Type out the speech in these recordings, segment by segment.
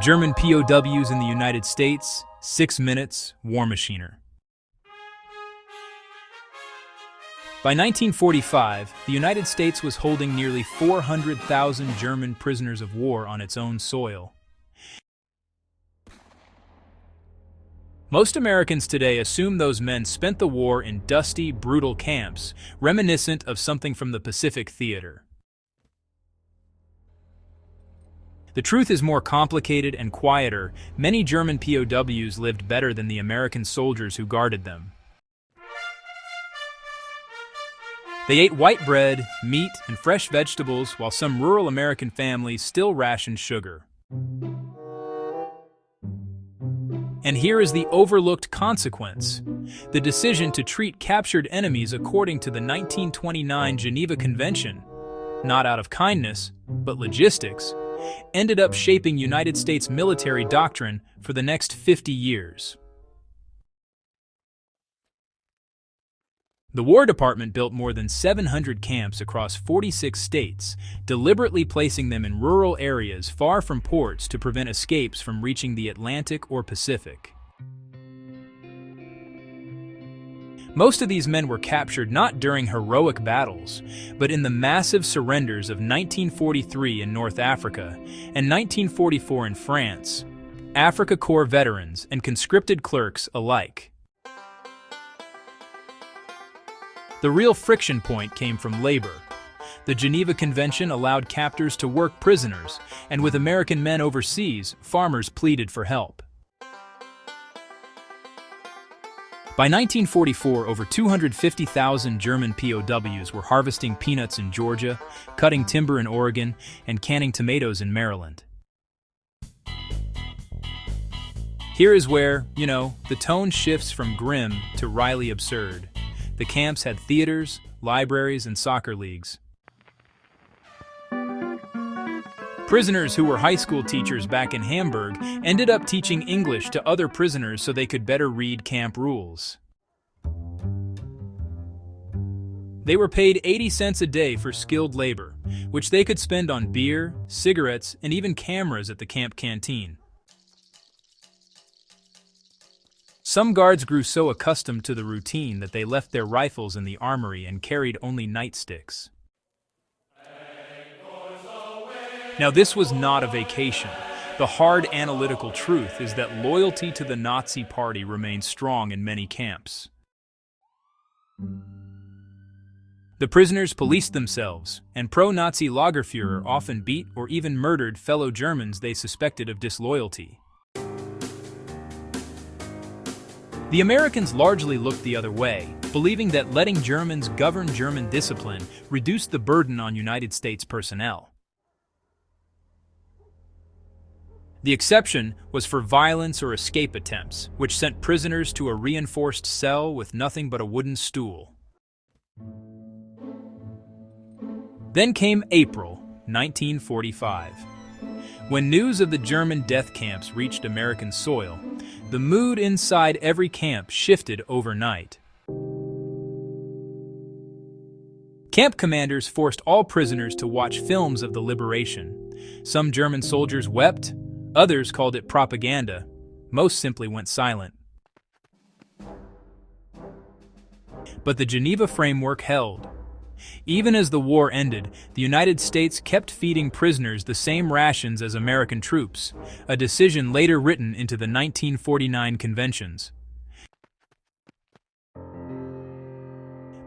German POWs in the United States, 6 minutes, war machiner. By 1945, the United States was holding nearly 400,000 German prisoners of war on its own soil. Most Americans today assume those men spent the war in dusty, brutal camps, reminiscent of something from the Pacific Theater. The truth is more complicated and quieter. Many German POWs lived better than the American soldiers who guarded them. They ate white bread, meat, and fresh vegetables, while some rural American families still rationed sugar. And here is the overlooked consequence. The decision to treat captured enemies according to the 1929 Geneva Convention, not out of kindness, but logistics, ended up shaping United States military doctrine for the next 50 years. The War Department built more than 700 camps across 46 states, deliberately placing them in rural areas far from ports to prevent escapes from reaching the Atlantic or Pacific. Most of these men were captured not during heroic battles, but in the massive surrenders of 1943 in North Africa and 1944 in France, Afrika Korps veterans and conscripted clerks alike. The real friction point came from labor. The Geneva Convention allowed captors to work prisoners, and with American men overseas, farmers pleaded for help. By 1944, over 250,000 German POWs were harvesting peanuts in Georgia, cutting timber in Oregon, and canning tomatoes in Maryland. Here is where, the tone shifts from grim to wryly absurd. The camps had theaters, libraries, and soccer leagues. Prisoners who were high school teachers back in Hamburg ended up teaching English to other prisoners so they could better read camp rules. They were paid 80 cents a day for skilled labor, which they could spend on beer, cigarettes, and even cameras at the camp canteen. Some guards grew so accustomed to the routine that they left their rifles in the armory and carried only nightsticks. Now, this was not a vacation. The hard analytical truth is that loyalty to the Nazi Party remained strong in many camps. The prisoners policed themselves, and pro-Nazi Lagerführer often beat or even murdered fellow Germans they suspected of disloyalty. The Americans largely looked the other way, believing that letting Germans govern German discipline reduced the burden on United States personnel. The exception was for violence or escape attempts, which sent prisoners to a reinforced cell with nothing but a wooden stool. Then came April 1945. When news of the German death camps reached American soil, the mood inside every camp shifted overnight. Camp commanders forced all prisoners to watch films of the liberation. Some German soldiers wept, others called it propaganda, most simply went silent. But the Geneva framework held. Even as the war ended, the United States kept feeding prisoners the same rations as American troops, a decision later written into the 1949 conventions.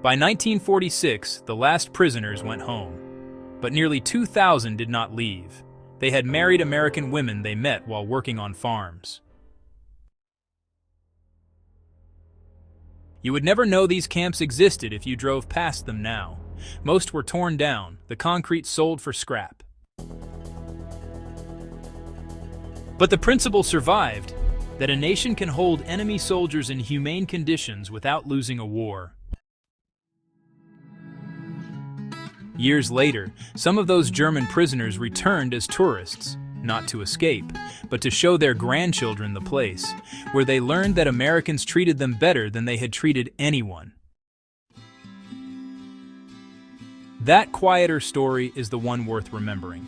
By 1946, the last prisoners went home, but nearly 2,000 did not leave. They had married American women they met while working on farms. You would never know these camps existed if you drove past them now. Most were torn down, the concrete sold for scrap. But the principle survived, that a nation can hold enemy soldiers in humane conditions without losing a war. Years later, some of those German prisoners returned as tourists, not to escape, but to show their grandchildren the place, where they learned that Americans treated them better than they had treated anyone. That quieter story is the one worth remembering.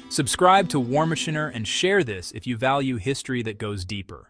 Subscribe to War Machineer and share this if you value history that goes deeper.